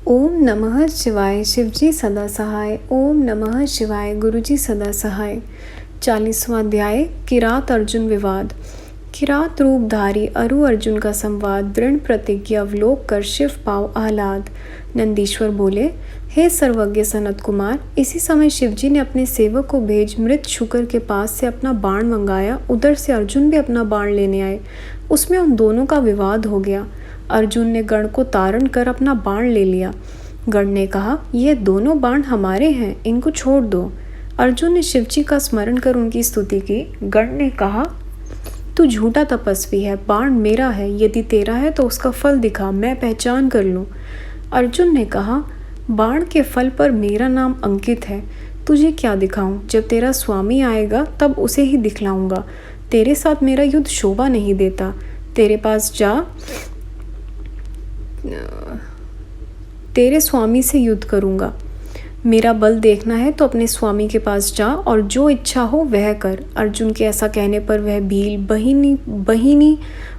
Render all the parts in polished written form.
ओम नमः शिवाय। शिवजी सदा सहाय। ओम नमः शिवाय। गुरुजी सदा सहाय। 40वां अध्याय। किरात अर्जुन विवाद। किरात रूपधारी अरु अर्जुन का संवाद दृढ़ प्रतिज्ञा अवलोक कर शिव पाव आह्लाद। नंदीश्वर बोले, हे सर्वज्ञ सनत कुमार। इसी समय शिवजी ने अपने सेवक को भेज मृत शुकर के पास से अपना बाण मंगाया। उधर से अर्जुन भी अपना बाण लेने आए। उसमें उन दोनों का विवाद हो गया। अर्जुन ने गण को तारण कर अपना बाण ले लिया। गण ने कहा, यह दोनों बाण हमारे हैं, इनको छोड़ दो। अर्जुन ने शिवजी का स्मरण कर उनकी स्तुति की। गण ने कहा, तू झूठा तपस्वी है, बाण मेरा है, यदि तेरा है तो उसका फल दिखा, मैं पहचान कर लूं। अर्जुन ने कहा, बाण के फल पर मेरा नाम अंकित है, तुझे क्या दिखाऊं? जब तेरा स्वामी आएगा तब उसे ही दिखलाऊंगा। तेरे साथ मेरा युद्ध शोभा नहीं देता। तेरे पास जा, तेरे स्वामी से युद्ध करूंगा। मेरा बल देखना है तो अपने स्वामी के पास जा और जो इच्छा हो वह कर। अर्जुन के ऐसा कहने पर वह भील बहिनी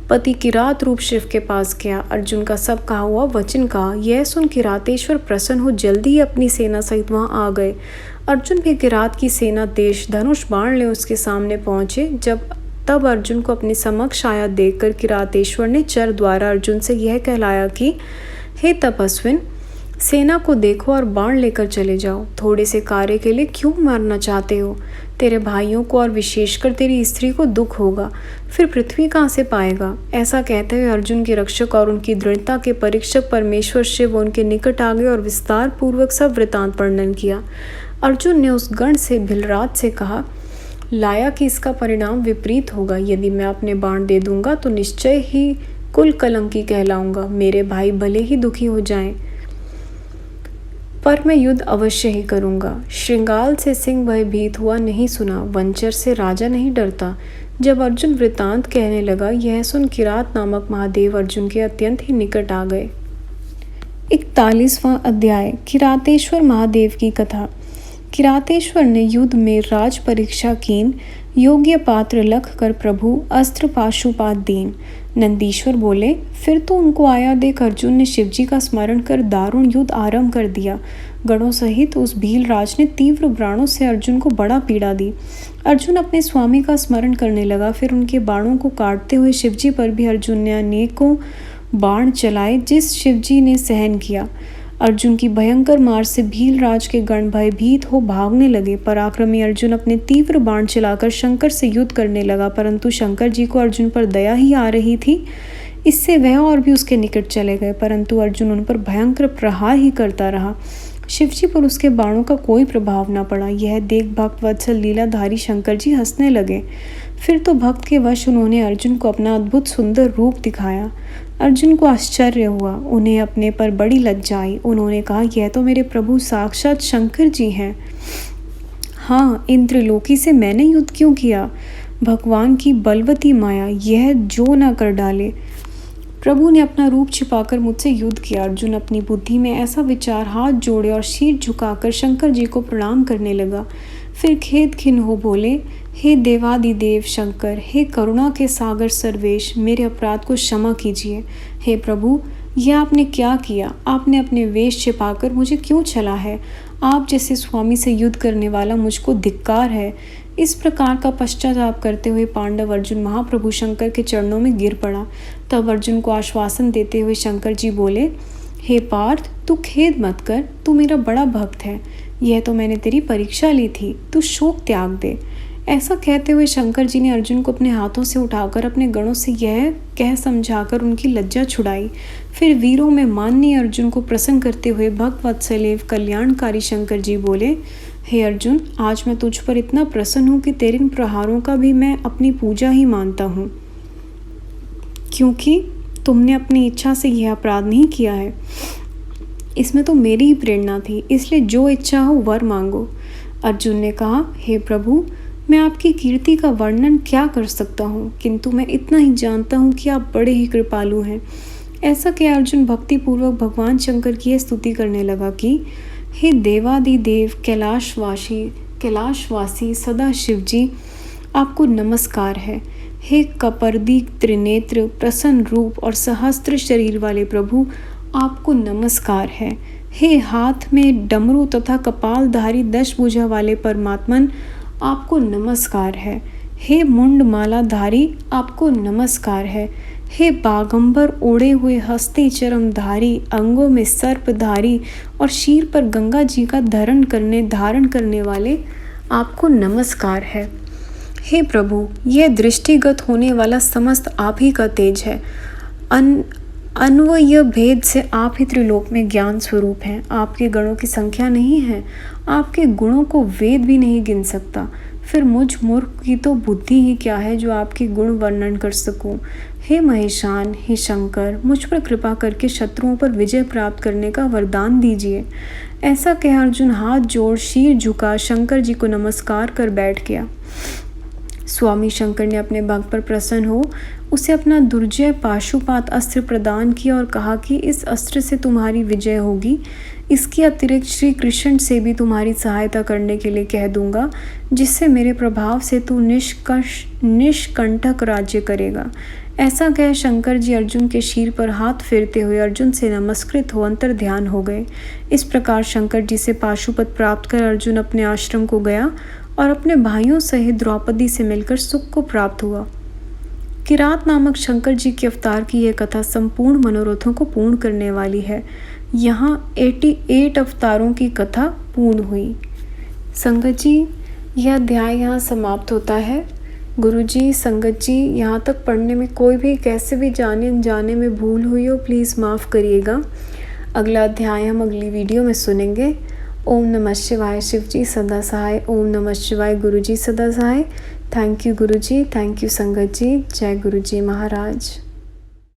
पति किरात रूप शिव के पास गया। अर्जुन का सब कहा हुआ वचन कहा। यह सुन किरातेश्वर प्रसन्न हो जल्दी ही अपनी सेना सहित वहां आ गए। अर्जुन भी किरात की सेना देश धनुष बाण ले उसके सामने पहुंचे। तब अर्जुन को अपने समक्ष आया देखकर किरातेश्वर ने चर द्वारा अर्जुन से यह कहलाया कि, हे तपस्विन, सेना को देखो और बाण लेकर चले जाओ। थोड़े से कार्य के लिए क्यों मारना चाहते हो? तेरे भाइयों को और विशेषकर तेरी स्त्री को दुख होगा, फिर पृथ्वी कहाँ से पाएगा? ऐसा कहते हुए अर्जुन के रक्षक और उनकी दृढ़ता के परीक्षक परमेश्वर शिव उनके निकट आ गए और विस्तार पूर्वक सब वृतांत वर्णन किया। अर्जुन ने उस गण से भिलराज से कहा, लाया कि इसका परिणाम विपरीत होगा। यदि मैं अपने बाण दे दूंगा तो निश्चय ही कुल कलंकी कहलाऊंगा। मेरे भाई भले ही दुखी हो जाएं, पर मैं युद्ध अवश्य ही करूंगा। श्रृंगाल से सिंह भयभीत हुआ नहीं सुना, वंचर से राजा नहीं डरता। जब अर्जुन वृतांत कहने लगा, यह सुन किरात नामक महादेव अर्जुन के अत्यंत ही निकट आ गए। 41वां अध्याय। किरातेश्वर महादेव की कथा। किरातेश्वर ने युद्ध में राज परीक्षा कीन, योग्य पात्र लख कर प्रभु अस्त्र पाशुपात दीन। नंदीश्वर बोले, फिर तो उनको आया देख अर्जुन ने शिवजी का स्मरण कर दारुण युद्ध आरंभ कर दिया। गणों सहित उस भील राज ने तीव्र बाणों से अर्जुन को बड़ा पीड़ा दी। अर्जुन अपने स्वामी का स्मरण करने लगा। फिर उनके बाणों को काटते हुए शिवजी पर भी अर्जुन ने अनेकों बाण चलाए, जिस शिवजी ने सहन किया। अर्जुन की भयंकर मार से भील राज के गण भयभीत हो भागने लगे। पराक्रमी अर्जुन अपने तीव्र बाण चलाकर शंकर से युद्ध करने लगा, परंतु शंकर जी को अर्जुन पर दया ही आ रही थी। इससे वह और भी उसके निकट चले गए, परंतु अर्जुन उन पर भयंकर प्रहार ही करता रहा। शिवजी पर उसके बाणों का कोई प्रभाव न पड़ा। यह देख भक्त वत्सल लीलाधारी शंकर जी हंसने लगे। फिर तो भक्त के वश उन्होंने अर्जुन को अपना अद्भुत सुंदर रूप दिखाया। अर्जुन को आश्चर्य हुआ, उन्हें अपने पर बड़ी लज्जा आई। उन्होंने कहा, यह तो मेरे प्रभु साक्षात शंकर जी हैं। हाँ, इन त्रिलोकी से मैंने युद्ध क्यों किया? भगवान की बलवती माया यह जो न कर डाले। प्रभु ने अपना रूप छिपाकर मुझसे युद्ध किया। अर्जुन अपनी बुद्धि में ऐसा विचार हाथ जोड़े और शीर झुकाकर शंकर जी को प्रणाम करने लगा। फिर खेद खिन्न हो बोले, हे देवादिदेव शंकर, हे करुणा के सागर सर्वेश, मेरे अपराध को क्षमा कीजिए। हे प्रभु, यह आपने क्या किया? आपने अपने वेश छिपाकर मुझे क्यों छला है? आप जैसे स्वामी से युद्ध करने वाला मुझको धिक्कार है। इस प्रकार का पश्चाताप करते हुए पांडव अर्जुन महाप्रभु शंकर के चरणों में गिर पड़ा। तब अर्जुन को आश्वासन देते हुए शंकर जी बोले, हे पार्थ, तू खेद मत कर, तू मेरा बड़ा भक्त है। यह तो मैंने तेरी परीक्षा ली थी, तू शोक त्याग दे। ऐसा कहते हुए शंकर जी ने अर्जुन को अपने हाथों से उठाकर अपने गणों से यह कह समझाकर उनकी लज्जा छुड़ाई। फिर वीरों में माननीय अर्जुन को प्रसन्न करते हुए भक्त वत्सलेव कल्याणकारी शंकर जी बोले, हे अर्जुन, आज मैं तुझ पर इतना प्रसन्न हूँ कि तेरे इन प्रहारों का भी मैं अपनी पूजा ही मानता हूँ, क्योंकि तुमने अपनी इच्छा से यह अपराध नहीं किया है। इसमें तो मेरी ही प्रेरणा थी, इसलिए जो इच्छा हो वर मांगो। अर्जुन ने कहा, हे प्रभु, मैं आपकी कीर्ति का वर्णन क्या कर सकता हूँ, किंतु मैं इतना ही जानता हूँ कि आप बड़े ही कृपालु हैं। ऐसा कह अर्जुन भक्तिपूर्वक भगवान शंकर की स्तुति करने लगा कि, हे देवादिदेव कैलाशवासी सदा शिवजी, आपको नमस्कार है। हे कपर्दी त्रिनेत्र प्रसन्न रूप और सहस्त्र शरीर वाले प्रभु, आपको नमस्कार है। हे हाथ में डमरू तथा कपालधारी 10 भुजा वाले परमात्मन, आपको नमस्कार है। हे मुंड मालाधारी, आपको नमस्कार है। हे बागंबर ओढ़े हुए हस्ती चरमधारी, अंगों में सर्पधारी और शीर पर गंगा जी का धारण करने वाले, आपको नमस्कार है। हे प्रभु, यह दृष्टिगत होने वाला समस्त आप ही का तेज है। अन्वय भेद से आप ही त्रिलोक में ज्ञान स्वरूप हैं। आपके गणों की संख्या नहीं है, आपके गुणों को वेद भी नहीं गिन सकता। फिर मुझ मूर्ख की तो बुद्धि ही क्या है जो आपके गुण वर्णन कर सकूं। हे महेशान, हे शंकर, मुझ पर कृपा करके शत्रुओं पर विजय प्राप्त करने का वरदान दीजिए। ऐसा कह अर्जुन हाथ जोड़ शीर झुका शंकर जी को नमस्कार कर बैठ गया। स्वामी शंकर ने अपने भक्त पर प्रसन्न हो उसे अपना दुर्जय पाशुपात अस्त्र प्रदान किया और कहा कि इस अस्त्र से तुम्हारी विजय होगी। इसके अतिरिक्त श्री कृष्ण से भी तुम्हारी सहायता करने के लिए कह दूंगा, जिससे मेरे प्रभाव से तू निष्कंटक राज्य करेगा। ऐसा कह शंकर जी अर्जुन के शीर पर हाथ फेरते हुए अर्जुन से नमस्कृत हो अंतर ध्यान हो गए। इस प्रकार शंकर जी से पाशुपत प्राप्त कर अर्जुन अपने आश्रम को गया और अपने भाइयों सहित द्रौपदी से मिलकर सुख को प्राप्त हुआ। किरात नामक शंकर जी के अवतार की यह कथा संपूर्ण मनोरथों को पूर्ण करने वाली है। यहाँ 88 अवतारों की कथा पूर्ण हुई। संगत जी, यह अध्याय यहाँ समाप्त होता है। गुरु जी, संगत जी, यहाँ तक पढ़ने में कोई भी कैसे भी जाने में भूल हुई हो प्लीज़ माफ़ करिएगा। अगला अध्याय हम अगली वीडियो में सुनेंगे। ओम नमः शिवाय। शिव जी सदा सहाय। ओम नमः शिवाय। गुरु जी सदा सहाय। Thank you Guru ji, thank you संगत जी। जय गुरु जी महाराज।